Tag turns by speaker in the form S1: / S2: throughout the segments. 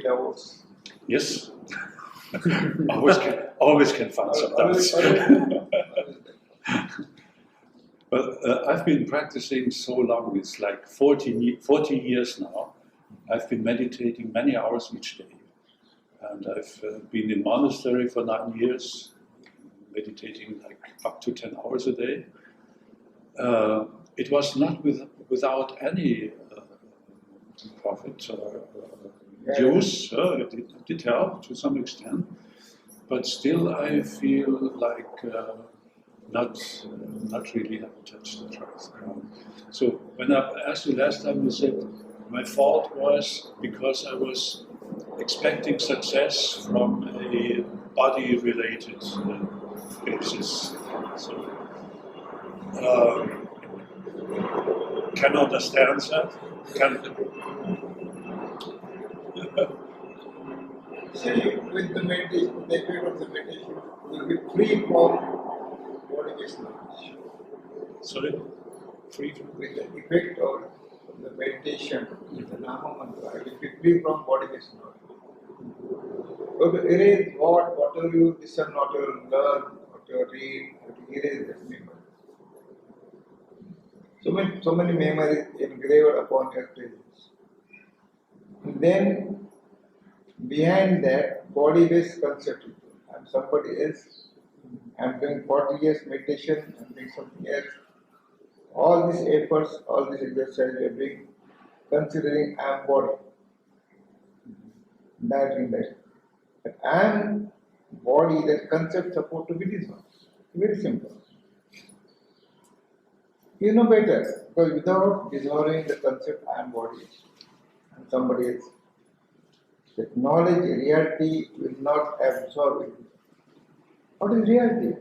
S1: hours.
S2: Yes. always can find some doubts. But I've been practicing so long, it's like 40 years now. I've been meditating many hours each day. And I've been in monastery for 9 years, meditating like up to 10 hours a day. It was not without any profit or use. It did help to some extent. But still I feel like not really have touched the truth. So when I asked you last time, you said my fault was because I was expecting success from a body-related basis. So can understand that.
S1: See, with the meditation, with the effect of the meditation, you will be free from body-based knowledge.
S2: Sorry? Free from?
S1: With the effect of the meditation, with the Nama mantra, you will be free from body-based knowledge. So to erase whatever you listen, whatever you learn, whatever you read, to erase that memory. So many memories engraved upon your presence. And then behind that body-based concept, I'm somebody else, I'm doing 40 years meditation, I'm doing something else. All these efforts, all this exercise we are doing, considering I am body. That. But I am body, that concept supposed to be dissolved. Very simple. You know better, because without dissolving the concept I am body, I am somebody else, that knowledge, reality will not absorb it. What is reality?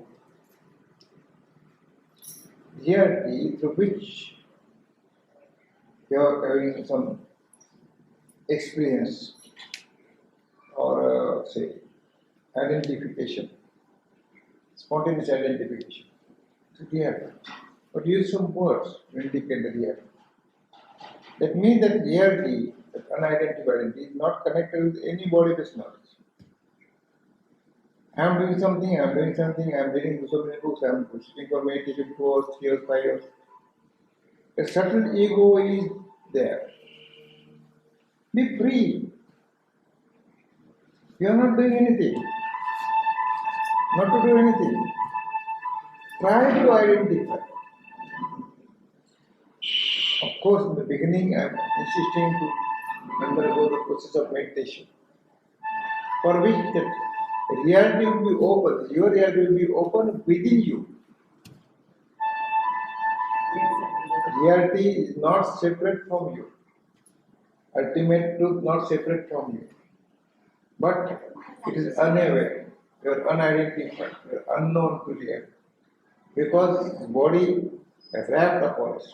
S1: Reality through which you are having some experience or say identification, spontaneous identification. It's reality. But use some words to indicate the reality. That means that reality, that unidentified entity, is not connected with any body-based knowledge. I am doing something, I am reading so many books, I am sitting for meditation 2 hours, 3 hours, 5 hours. A subtle ego is there. Be free. You are not doing anything. Not to do anything. Try to identify. Of course, in the beginning, I am insisting to undergo the process of meditation, for which the reality will be open. Your reality will be open within you. Reality is not separate from you. Ultimate truth not separate from you. But it is unaware. You are unidentified. You are unknown to reality. Because body is wrapped upon it.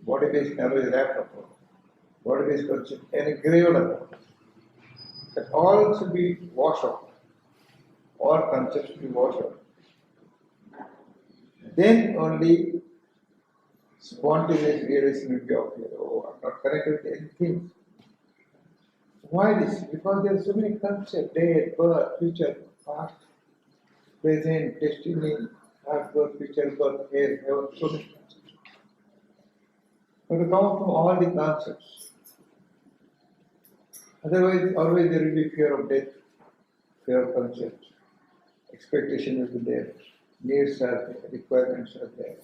S1: Body-based knowledge is wrapped upon it. Body-based concept engraved upon it. That all should be washed out. All concepts should be washed out. Then only spontaneous realization will be obvious. Oh, I'm not connected with anything. Why this? Because there are so many concepts: death, birth, future, past, present, destiny, past, birth, future, birth, hell, heaven, so many concepts. But to come from all the concepts. Otherwise, always there will be fear of death, fear of concepts. Expectation will be there. Needs are there, requirements are there.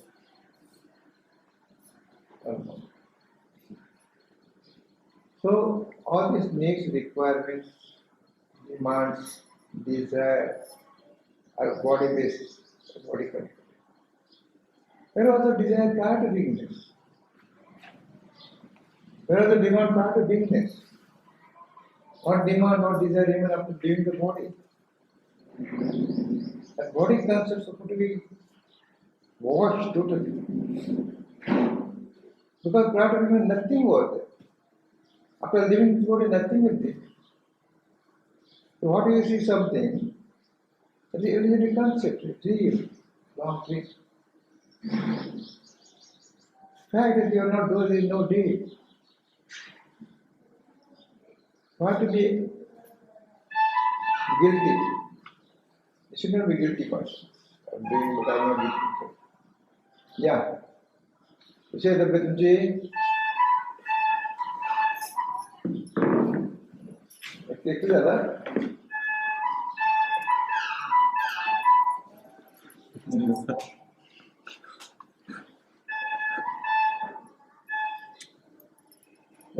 S1: So, all these needs, requirements, demands, desire are body-based, body connected. Where was the desire prior to beingness? Where was the demand prior to beingness? What demand, what desire even after leaving the body? And body concepts supposed to be washed totally. Because prior to beingness, nothing was there. After leaving this body, nothing will be. So what do you see something? It's a illusory concept, it's real, long dream. Fact is you are not doing no deed. You have to be guilty. You should not be guilty conscious. I'm doing what I'm not guilty for. Yeah. You say the Benji. It's clear,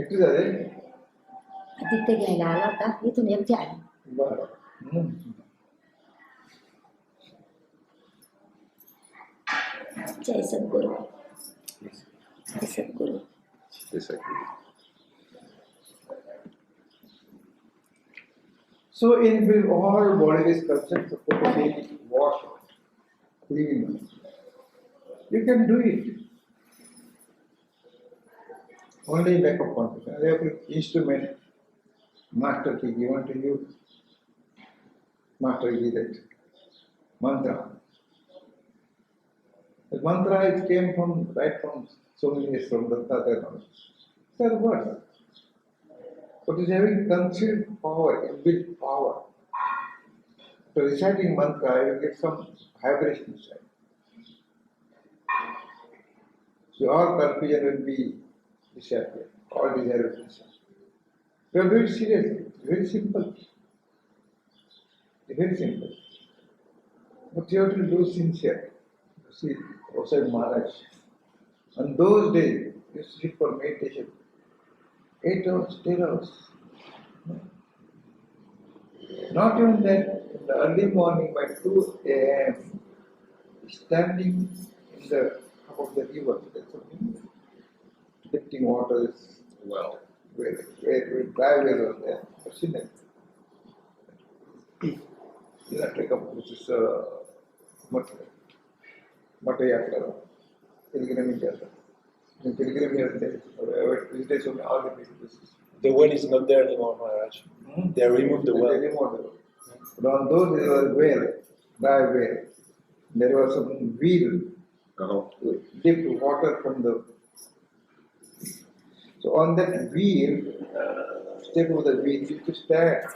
S1: Actually,
S3: तिथे घ्यायला आला होता इथून एकटी आली जय सद्गुरु जय सद्गुरु
S1: So in all bodily sculptures, supposed to be washed, clean. You can do it. Only lack of confidence. Every instrument, master key given to you, master key that mantra. The mantra it came from right from so many years from the Tata. These are words. But is having concealed power, inbuilt power. So reciting mantra, you get some vibration inside. So all confusion will be disappeared. All desire will disappear. You are very serious. Very simple. Very simple. But you have to do sincere. You see, outside Maharaj. On those days, you sit for meditation. 8 hours, 10 hours. Not even that, in the early morning by 2 a.m., standing in the top of the river, that's something, lifting waters,
S2: Well,
S1: where dry well was there. I've seen it. You know, take up this is Matayatra, pilgrimage yatra. In pilgrimage yatra, visited so many all the places.
S4: The well is not there anymore, Maharaj. They removed the well.
S1: They removed the well. But on those there was well, dry well. There was some wheel to lift water from the. So on that wheel, step of the wheel, you to stand,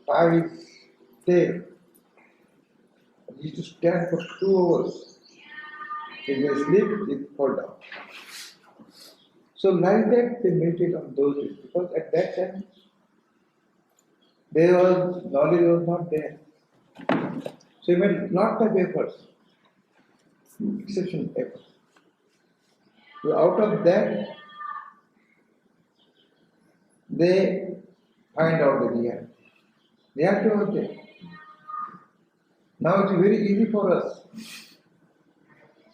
S1: tie his tail. He used to stand for 2 hours. If they sleep, he fall down. So like that they meditate on those days because at that time there was knowledge was not there. So he made lot of efforts, exceptional efforts. So out of that they find out the reality. Reality was there. Now it's very easy for us.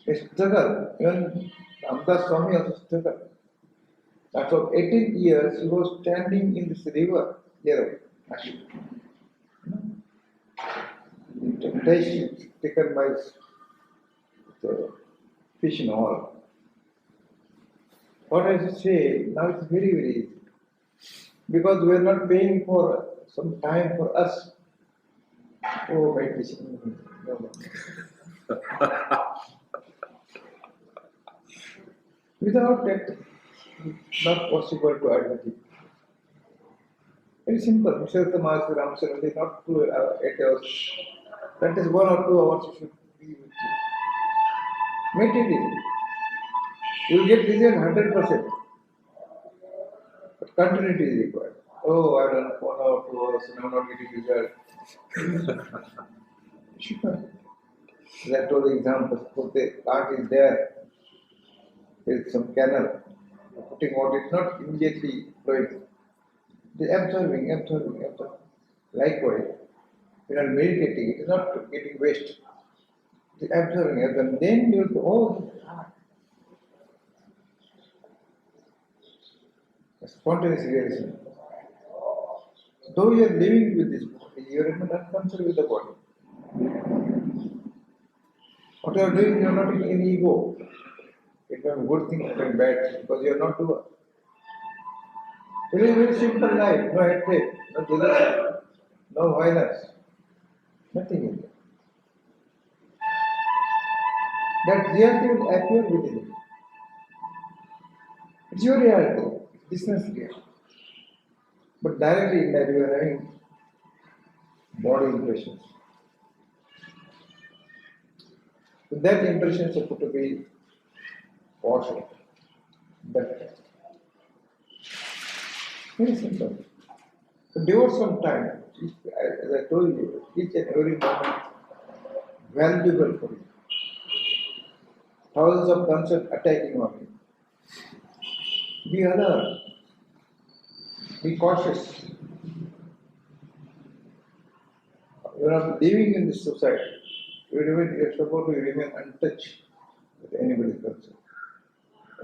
S1: A struggle. Even Ramdas Swami also struggled. After 18 years, he was standing in this river here. Temptation taken by the fish and all. What I should say, now it's very, very easy. Because we are not paying for some time for us. Oh, meditation. No. Without that, it's not possible to admit it. Very simple. Mr. Master Ramsar, they not 8 hours. That is 1 or 2 hours you should be with you. Meditate. You will get result 100%. But continuity is required. Oh, I done 1 hour, 2 hours, and I'm not getting result. Should not. That told the example. Suppose the plant is there. There is some canal. Putting water is not immediately flowing. It is absorbing. Likewise, when you are meditating, it is not getting waste. It is absorbing. Then you will go, oh, this is hard. Spontaneous realization. Though you are living with this body, you are not concerned with the body. What you are doing, you are not in any ego. It may be good thing, it may be bad thing, because you are not doer. It is a very simple life, no hatred, no jealousy, no violence, nothing in there. That reality will appear within you. It's your reality, business reality. But directly in that you are having body impressions. So that impressions are put to be washed out. That very simple. So devote some time. As I told you, each and every moment valuable for you. Thousands of concepts attacking on you. Be alert. Be cautious. You are not living in this society. You are supposed to remain untouched with anybody's concept.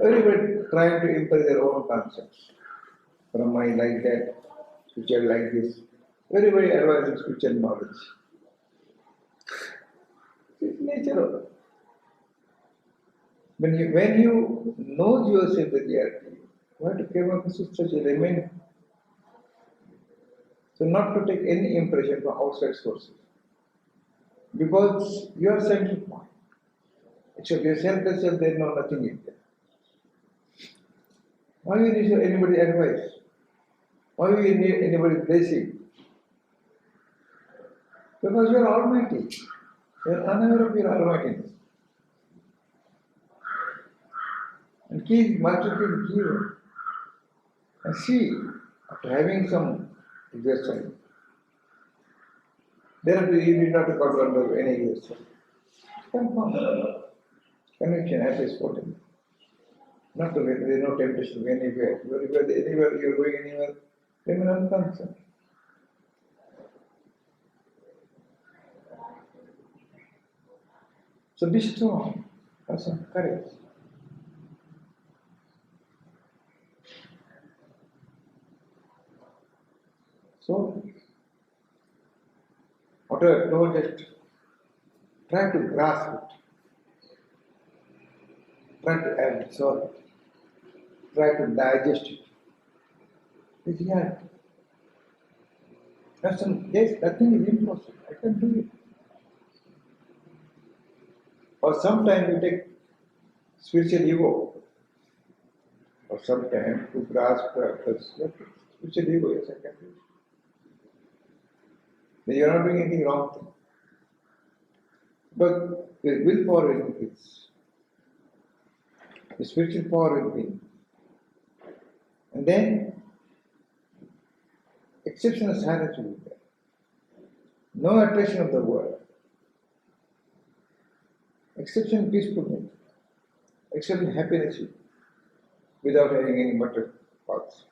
S1: Everybody trying to impress their own concepts. Brahma is like that, spiritual like this. Everybody advises spiritual knowledge. It's nature of it. When you know yourself the reality, you have to come up with such a remain. So not to take any impression from outside sources. Because you are central point. Except yourself, there is no nothing in there. Why you need anybody's advice? Why you need anybody's blessing? Because you are almighty. You are unaware of your almightiness. And keep master will give you. And see, after having some exercise, thereafter you need not to come under any exercise. Confirm. Connection as is spoken. Not to there is no temptation anywhere. Anywhere you are going anywhere, remain unconcerned. So be strong, have some courage. So, whatever, don't just try to grasp it, try to absorb it, try to digest it. It's reality. Yes, nothing is impossible. I can do it. Or sometimes you take spiritual ego, or sometimes to grasp spiritual ego, yes, I can do it. Then you are not doing anything wrong thing. But the willpower will increase. The spiritual power will be. And then exceptional silence will be there. No attraction of the world. Exceptional peacefulness. Exceptional happiness without having any material parts.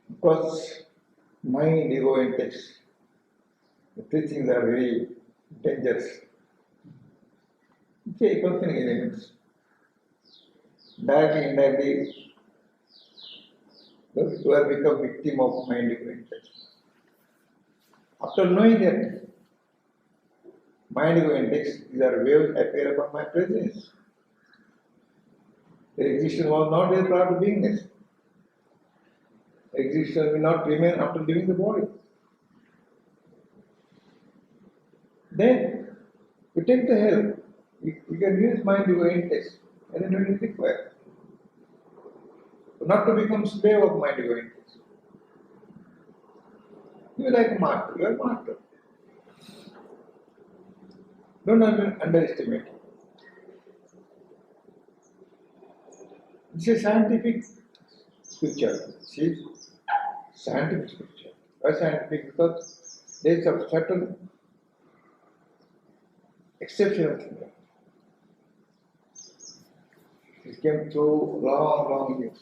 S1: Because mind, ego, and text, the three things are very dangerous. It's conflicting elements. Directly, indirectly, those who have become victim of mind, ego, and text. After knowing that mind, ego, and text, these are waves appear upon my presence. Their existence was not there prior to beingness. Existence will not remain after leaving the body. Then we take the help. We can use mind, ego, and text, and then it is required. Not to become slave of mind, ego, and text. You are like a master. You are a master. Don't underestimate it. It's a scientific scripture. See, scientific scripture. Why scientific? Because there is a certain exceptional thing. It came through long years.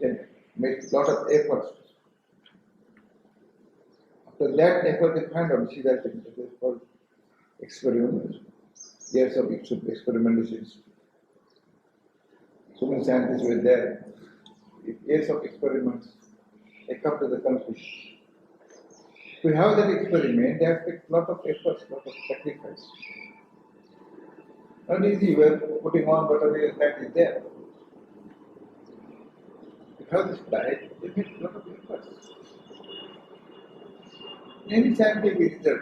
S1: Then made a lot of efforts. After that effort, they find out, see that it is called experiment. Years of experimentation. So many scientists were there. Years of experiments, they come to the conclusion. To have that experiment, they have to take a lot of efforts, a lot of sacrifice. Not easy, we're putting on whatever that is there. To have this diet, they make a lot of efforts. Any scientific result,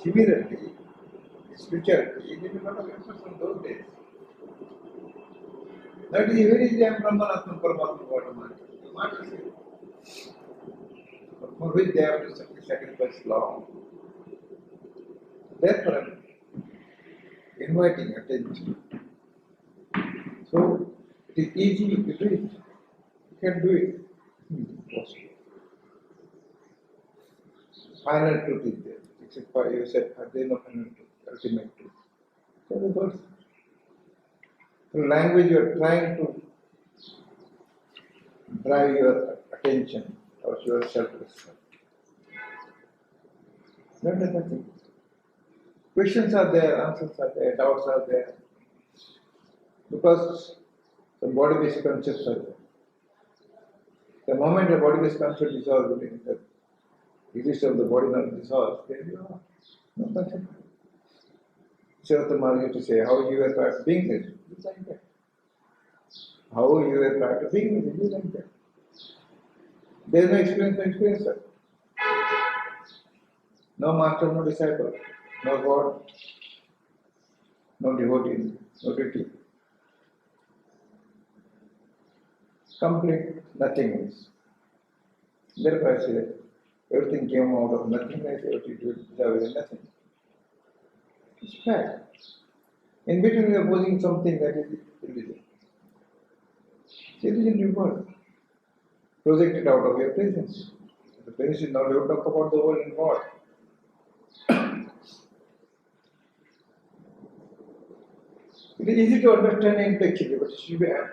S1: similarly, spirituality, they make a lot of efforts on those days. That is very easy. I am Brahman, Atman, Paramatma, Vardhaman. You want to say. But for which they have to sacrifice long. Therefore, I am inviting attention. So, it is easy to do it. You can do it. Final truth is there. Except for you said, there is no final truth, ultimate truth. So the words. Through language you are trying to drive your attention towards your self-respect. Not that nothing. Questions are there, answers are there, doubts are there. Because the body-based concepts are there. The moment the body-based concept dissolves, the existence of the body not dissolves, there you are. No concept. Siddhartha Maharaj used to say, how you were taught being this, you like that. How you were taught being this, you like that. There is no experience, no experiencer. No master, no disciple, no God, no devotee, no deity. Complete nothingness. Therefore I say, everything came out of nothingness, everything is nothing. It's fact. In between we are posing something that is illusion. It's illusion reward. Projected out of your presence. The presence is not you talk about the world and God. It is easy to understand intellectually, but it should be a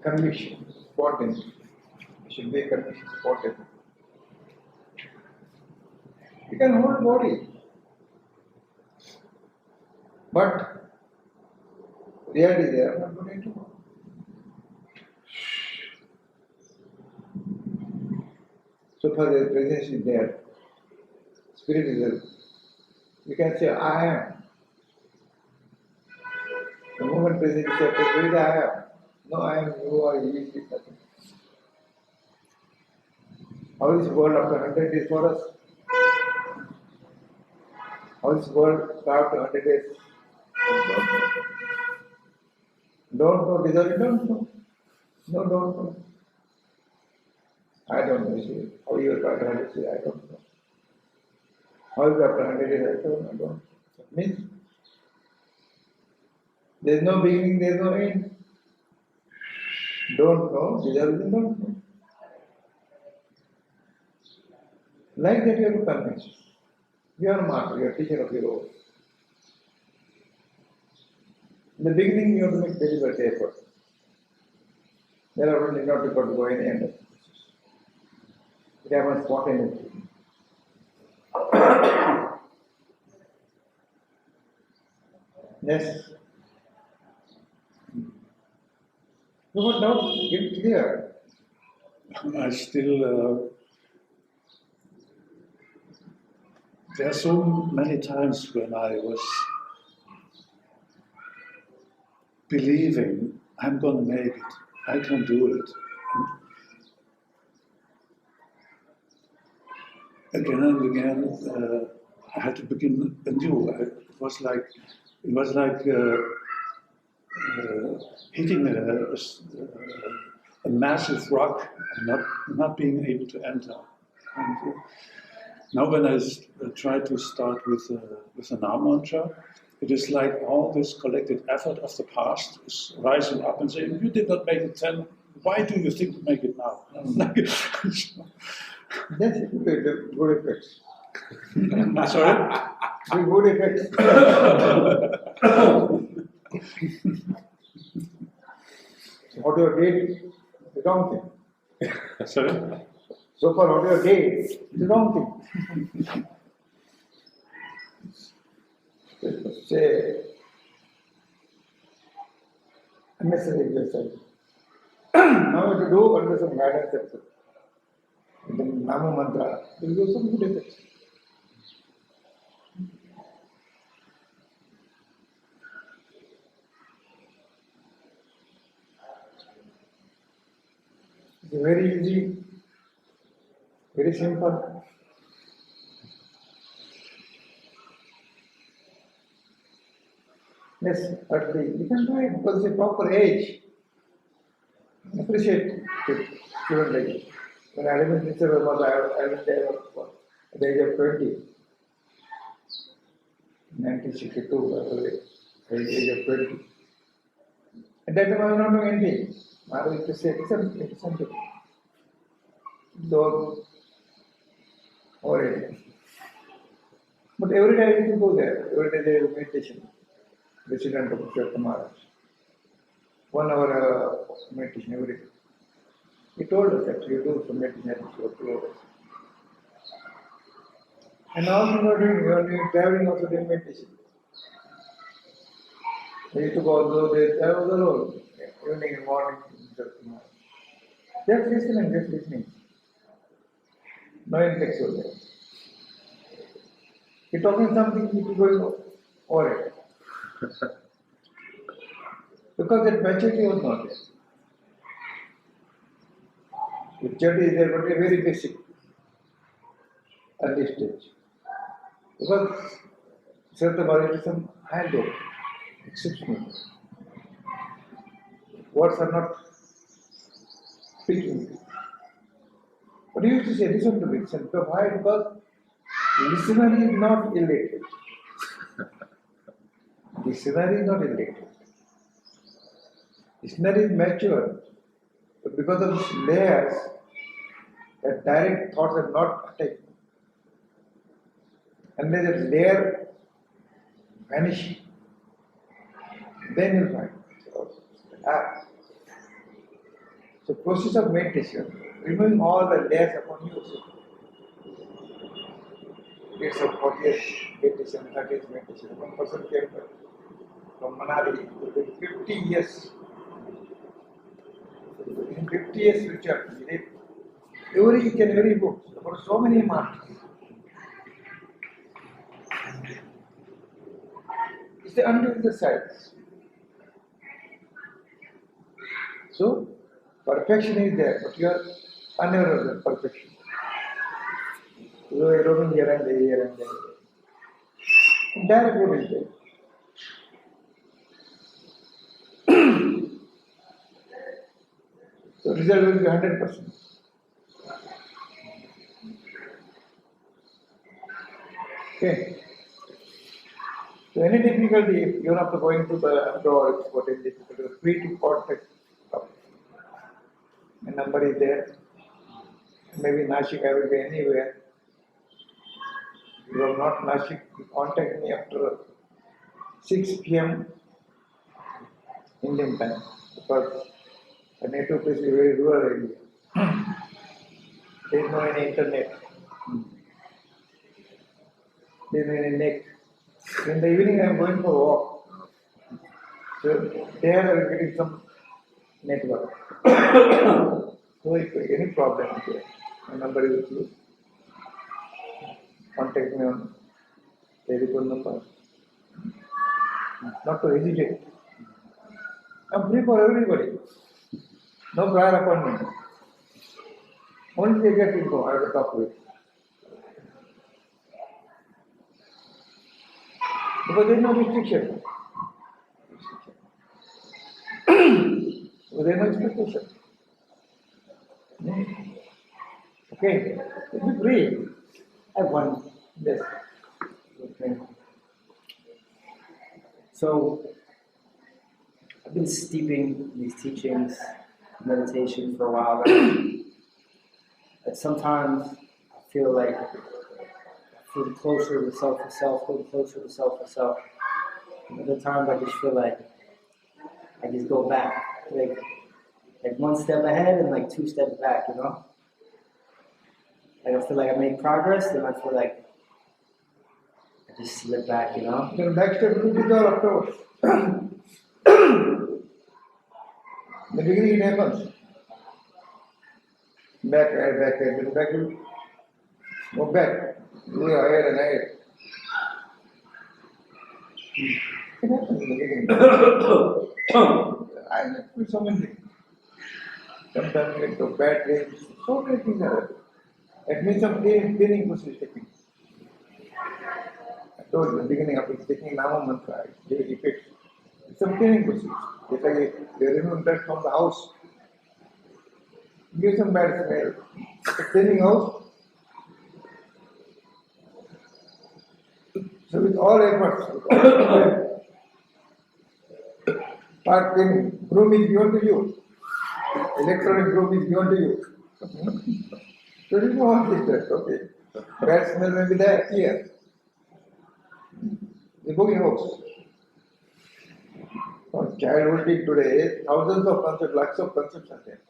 S1: conviction, spontaneity. It should be a conviction, spontaneity. You can hold body, but reality there, not going to. So far the presence is there, spirit is there. You can say, I am. The moment presence is there, where is I am? No, I am, you are, he is, nothing. How is world after 100 days for us? How is world after 100 days? Don't know, desire, don't know. No, don't know. I don't know, you see. How you are after 100 days, I don't know. How is after 100 days, I don't know, I don't know. That means there is no beginning, there is no end. Don't know, desire, don't know. Like that you have to convince. You are a master, you are a teacher of your own. In the beginning you have to make deliberate effort. There are only not got to go any end of it. It happens spontaneously. Yes. No, but now get clear.
S2: I still, there are so many times when I was believing I'm going to make it, I can do it. And again and again, I had to begin anew. It was like hitting a massive rock and not being able to enter. And now when I try to start with a Nam mantra, it is like all this collected effort of the past is rising up and saying, you did not make it 10, why do you think you make it now?
S1: Yes, it will be good effects.
S2: Sorry?
S1: Be good effects. What you did, the wrong thing.
S2: Sorry?
S1: So far, what you did, the wrong thing. Say, unnecessary exercise. Now you have to do under some guidance, etc. The Nama mantra will give some good effects. It's very easy, very simple. Yes, but you can do it because it's a proper age. Appreciate it, student like you. When I was in Mr. I was there at the age of 20, 1962, I was at the age of 20. At that time I was not doing anything. I used to say, listen to me. So, already. But every day I used to go there. Every day there is meditation. Resident of Mr. Maharaj. 1 hour meditation every day. He told us that you do some meditation for 2 hours. And also you are doing traveling also doing meditation. I used to go those days, I was alone, evening and morning, just listening. No intellectual there. You're talking something, you need to go over it. Because that maturity was not there. Maturity is there, but a very basic, early stage. Because certain variation high low, exceptional. Words are not speaking. But you used to say, listen to me, listen. Why? Because listener is not illiterate. Listener is not illiterate. Listener is mature. But because of these layers, that direct thoughts are not taken. Unless that layer vanishes, then you'll find. So process of meditation, removing all the layers upon you. It's a 40 years meditation, 30 years meditation. One person came from Manali within 50 years. In 50 years future, he read every book about so many masters. It's the undoing the science. So, perfection is there, but you are unaware of the perfection. You are roaming here and there. Direct road is there. So, result will be 100%. Okay. So, any difficulty, if you're not going to the abroad, what is difficult, you're free to contact. My number is there. Maybe Nashik, I will be anywhere. If you are not Nashik, you contact me after 6 p.m. Indian time, because the native place is very rural area. There is no any internet. There is no any net. In the evening, I am going for a walk. So there I will get some network. So if any problem is there, my number is with you. Contact me on telephone number. Not to hesitate. I'm free for everybody. No prior appointment. Only they get info, I have to talk with. Because there is no restriction. Because there is no expectation. Okay, be free.
S5: I have one.
S1: Yes.
S5: Okay. So, I've been steeping these teachings, meditation for a while now. But sometimes I feel like getting closer to self, getting closer to self. And other times I just feel like I just go back, like one step ahead and like 2 steps back, you know? Like I feel like I make progress, then I feel like I just slip back, you know?
S1: The next step will be the afterwards. The beginning it happens. Back, then back will go back. Go ahead and ahead. It happens in the beginning. I feel so many things. Sometimes you get to bad dreams. So many things are happening. That means some cleaning process is taking. I told you in the beginning, after taking Nama Mantra, it effects Some cleaning procedure. Just like they remove dust from the house, give some bad smell. The cleaning house. So with all efforts, start cleaning. Broom is given to you. Electronic broom is given to you. So remove all this dust, okay. Bad smell may be there here. The boogie house. Childhood today, thousands of concepts, lakhs of concepts are there.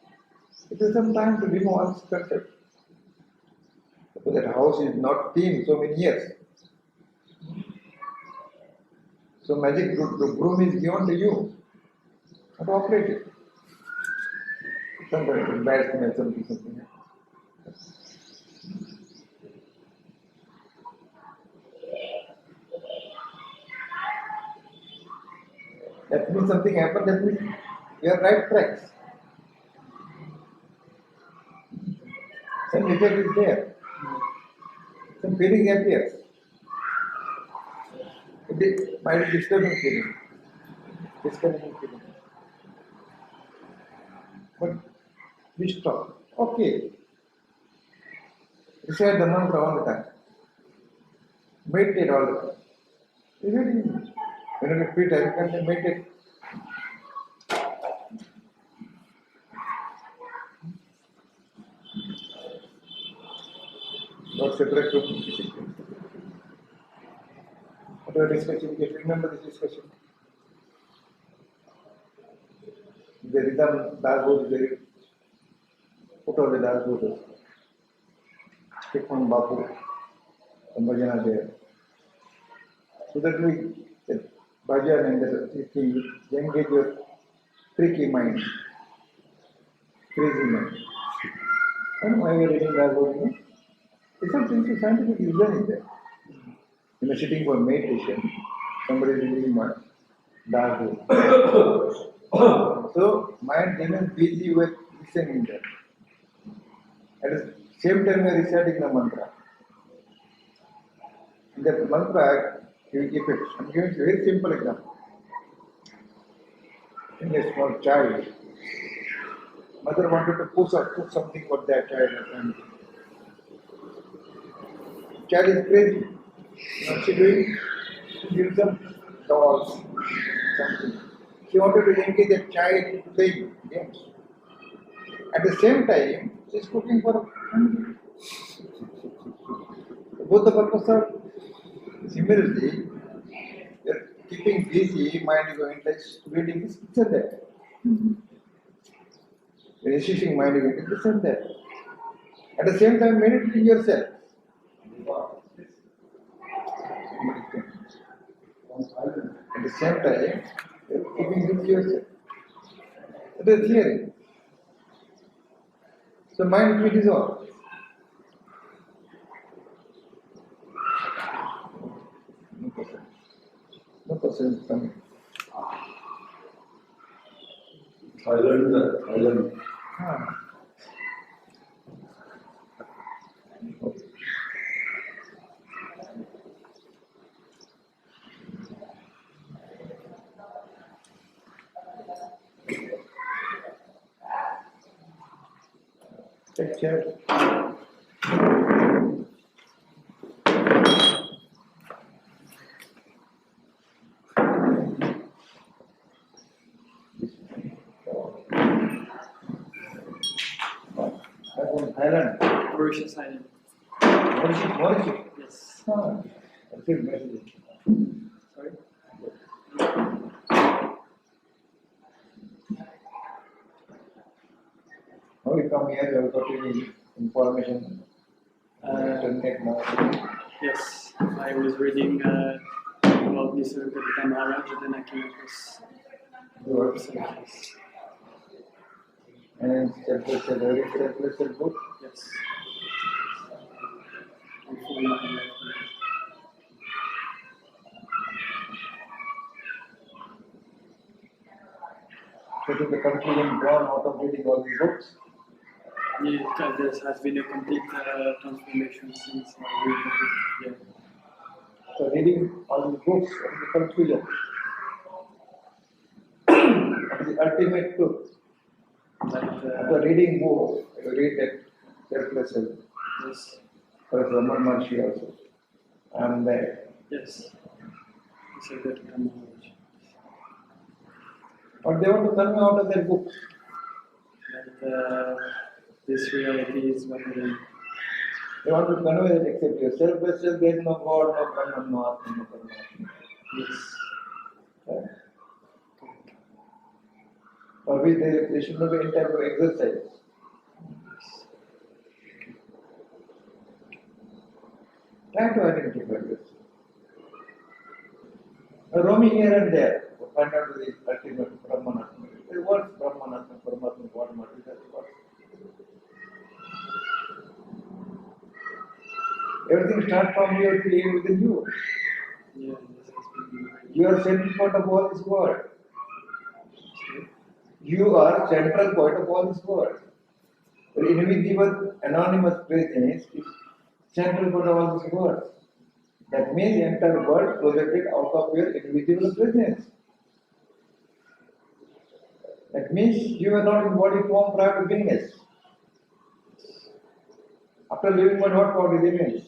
S1: It is some time to remove all these concepts. Because that house is not clean so many years. So magic the broom is given to you. How to operate it. Sometimes bad smell, something. That means something happened, that means you are right tracks. Some effect is there. Some feeling appears. It might be disturbing feeling. Discouraging feeling. But we stop. Okay. Recite the mantra all the time. Meditate all the time. Even when you get free time, you can meditate. Not separate from whatever discussion, you remember this discussion. The rhythm, dashboard is very put all the dashboard. Stick on Bapu, and Bhajana there. So that we, the Bhajan and the thing, engage your tricky mind, crazy mind. And why we are reading dashboard, you know? It's something scientific reason is there. When you're sitting for meditation, somebody is reading my dashboard. So mind remains busy with listening there. At the same time, we are reciting the mantra. In that mantra, you will keep it. I'm giving you a very simple example. In a small child, mother wanted to cook something for that child or family. Child is crazy. What's she doing? She gives them dolls, something. She wanted to engage that child in playing games. At the same time, she is cooking for family. Both the purpose are similarly. You're keeping busy, mind is going like reading this and that. You're insisting mind is going this and that. At the same time, meditating yourself. At the same time, you're keeping busy yourself. That is theory. So mind will dissolve. No person. No person is coming.
S2: I learned that. I learned.
S1: Ah. Okay. Take care. That's in Thailand.
S5: Mauritius Island.
S1: Mauritius.
S5: Yes.
S1: Ah, I received message.
S5: Sorry?
S1: How you come here? You have got any information on the internet now?
S5: Yes. I was reading about Nisargadatta Maharaj and then I came across the works of his.
S1: And selfless book.
S5: Yes. I'm fully in life.
S1: So to the conclusion drawn out of reading all these books.
S5: Yeah, there has been a complete transformation since I read the book. Yeah.
S1: So reading all these books, what is the conclusion? is ultimate truth.
S5: Like
S1: After reading book, you read that self-lesson.
S5: yes,
S1: For Raman Maharshi also. I am there.
S5: yes. It's a good knowledge.
S1: But they want to convey out of their book.
S5: That this reality is what it is.
S1: They want to convey that except yourself, yourself, there is no God, no Brahman, no Atman, no Paramatma.
S5: Yes.
S1: Right? For which they should not be any type of exercise. Try to identify yourself. Roaming here and there, to find out the ultimate Brahman Atman. The words Brahman Atman, Paramatma, what matters, that's what. Everything starts from your being within you.
S5: Yeah, this has been
S1: You are central point of all this world. You are central point of all this world. The invisible, anonymous presence is central point of all this world. That means the entire world projected out of your invisible presence. That means you are not in body form prior to beingness. After living body, what body remains?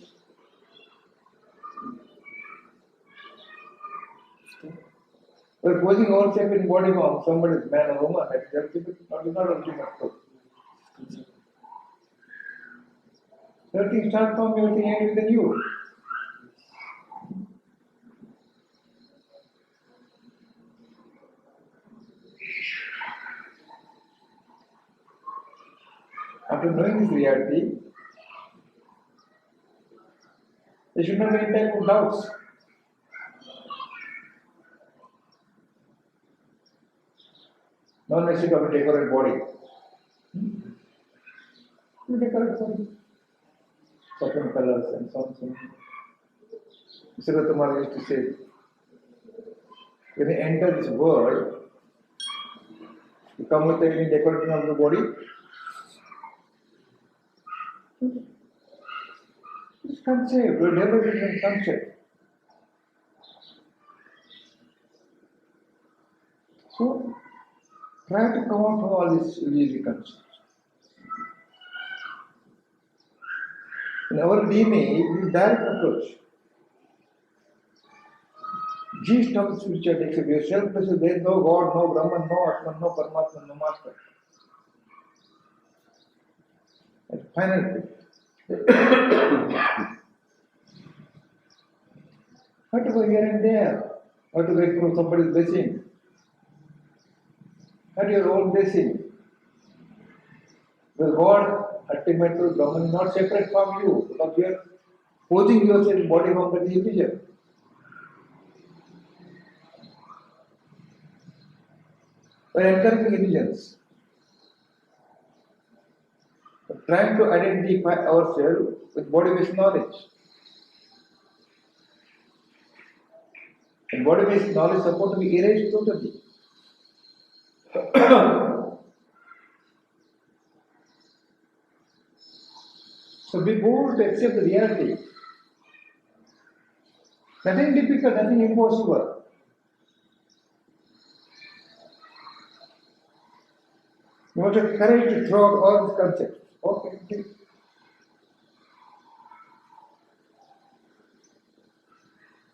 S1: We are posing ourselves in body form, somebody is man or woman, that is not ultimate truth. Everything starts from everything ends within you. After knowing this reality, there should not be any type of doubts. No necessity of a decorate body. You decorate some certain colors and some. Mr. Kumar used to say, when you enter this world, you come with any decorating of the body. It's concept, we never different concept. So, try to come out from all these illusory concepts. In our DNA, it is direct approach. Gist of spirituality, except yourself, there is no God, no Brahman, no Atman, no Paramatma, no Master. And finally, how to go here and there, how to get through somebody's blessing, not your own blessing. The God, ultimate truth, Brahman is not separate from you, because you are posing yourself in body form that is illusion. We are encouraging illusions. We are trying to identify ourselves with body-based knowledge. And body-based knowledge is supposed to be erased totally. So be bold to accept the reality. Nothing difficult, nothing impossible. You must have courage to throw out all these concepts. Okay.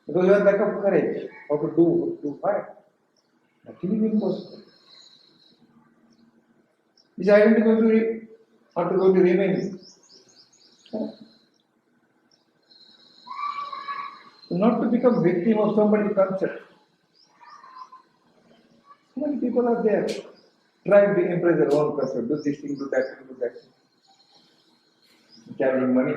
S1: Because you have lack of courage, how to do fight. Nothing is impossible. Is identity going to remain? Not to become victim of somebody's concept. So many people are there trying to impress their own concept. Do this thing, do that thing, do that thing. Charging money.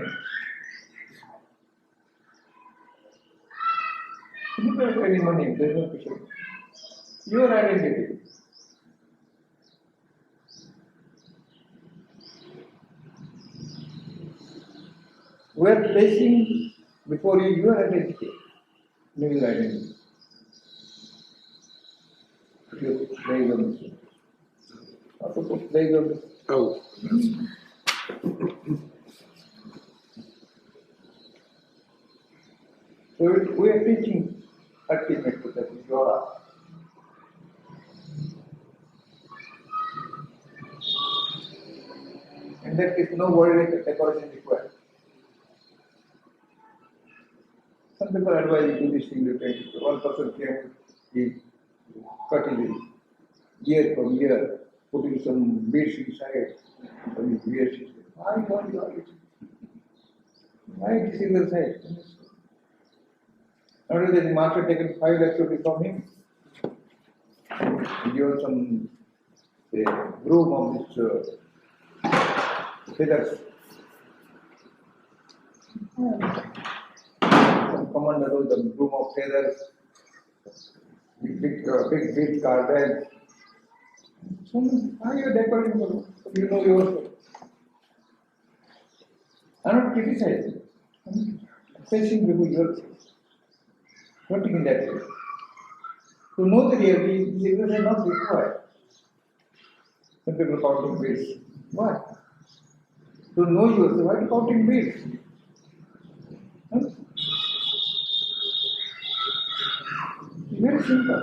S1: You don't have any money, there is no question. Your identity. We are placing before you your identity, new identity. You play on this. Not to put play on this.
S4: Oh.
S1: So we are teaching ultimate truth, that is your art. In that case, no body decoration required. Some people advise you do this thing, you take it. One person came, he cut his ear from ear, putting some beads inside, from his ears. He said, why this is the side? Nowadays, the master taken 5 lakhs rupees from him. He given some broom of this feathers. Some commander knows the broom of feathers, big garbage. So, why are you decorating? You know yourself. I'm not criticizing. I'm facing before yourself. Not taking that way. To know the reality, this exercise is not required. Some people counting beads. Why? To know yourself, why to counting beads? Huh? It's very simple.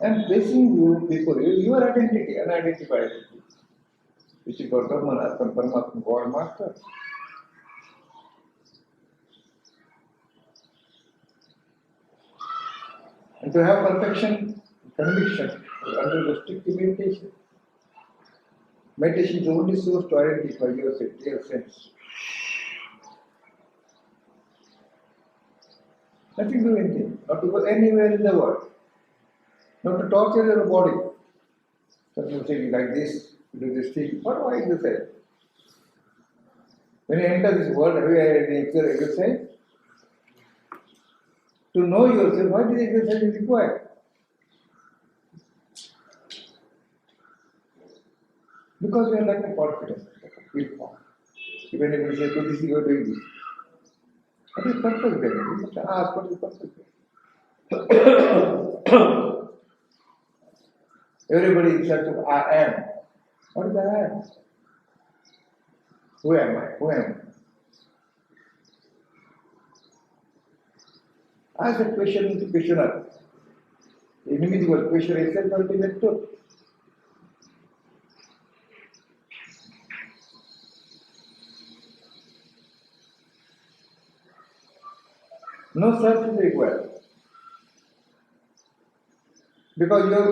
S1: I'm placing you before you, your identity, unidentified identity, which is called Brahman, Paramatma, God Master. And to have perfection, conviction, under the strict meditation. Meditation is the only source to identify your real sense. Nothing to do anything, not to go anywhere in the world, not to torture your body. Some people say, like this, do this thing. What why exercise? When you enter this world, have you had any exercise? To know yourself, why this exercise is required? Because we are like a confidence, like a willpower. Even if we say, do this, you are doing this. What is purpose then? You have to ask, what is purpose then? Everybody in search of I am. What is I am? Who am I? Who am I? Ask a question to questioner. The individual question itself ultimate truth. No search is required. Because your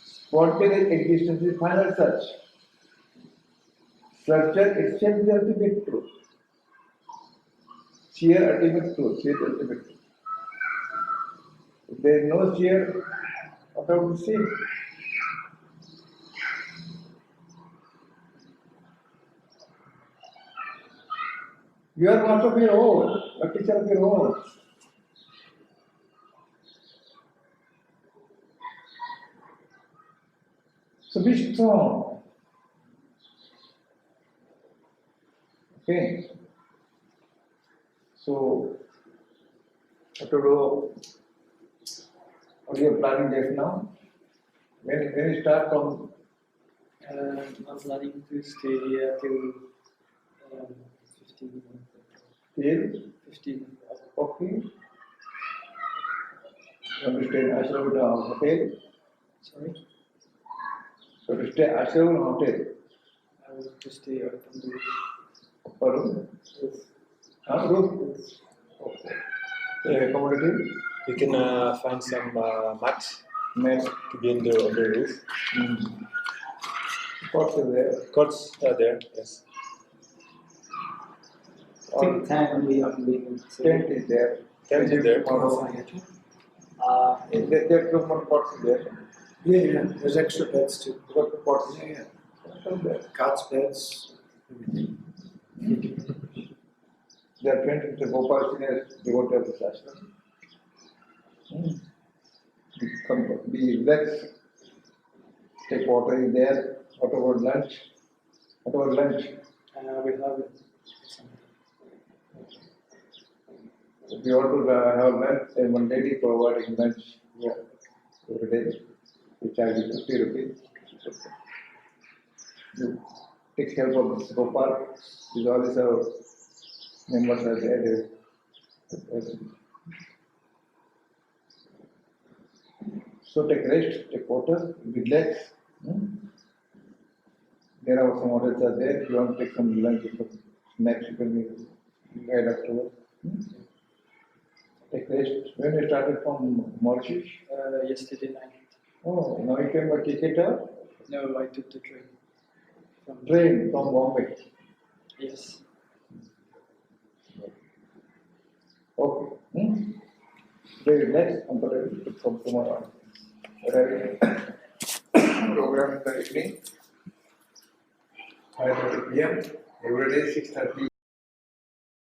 S1: spontaneous existence is final search. Searcher itself is the ultimate truth. Sheer ultimate truth, sheer ultimate truth. If there is no sheer, what are we saying? You are master of your own, a teacher of your own. So be strong. Okay. So, what to do? What you are planning just now? When you start from
S5: I'm planning to stay here till 15.
S1: till
S5: 15.
S1: okay. You want to stay in ashram hotel?
S5: Sorry?
S1: So to stay ashram hotel.
S5: I will to stay on the roof.
S1: Upper room?
S5: Roof.
S1: Roof? Okay. Accommodative?
S4: We can find some mats
S1: Mat.
S4: to be on the roof.
S1: Cots are there.
S4: Cots are there, yes.
S5: I think the tent will be unbelievable.
S1: Tent is there.
S4: Tent is there.
S1: There are more pots there.
S6: Yeah, there's extra beds too.
S1: What pots?
S6: Yeah.
S1: Some there.
S6: Cots, beds.
S1: There are friends with Gopal Senior devotee of this ashram. Be relaxed. Take water in there. What about lunch? What about lunch?
S5: We have it.
S1: If you want to have lunch, then one lady providing lunch here every day. We charge you 50 rupees. You take help of this Gopal. These all these our members are there. So take rest, take water, relax, There are some hotels are there. If you want to take some lunch or some snacks, you can guide afterwards. Take rest. When you started from Mauritius?
S6: Yesterday night.
S1: Oh, now you came by ticket or
S6: No, I took the train. From
S1: train from Bombay.
S6: Yes.
S1: Okay. Very next, I'm going to from tomorrow. Right. Program in the evening. 5:30 p.m. Every day 6:30.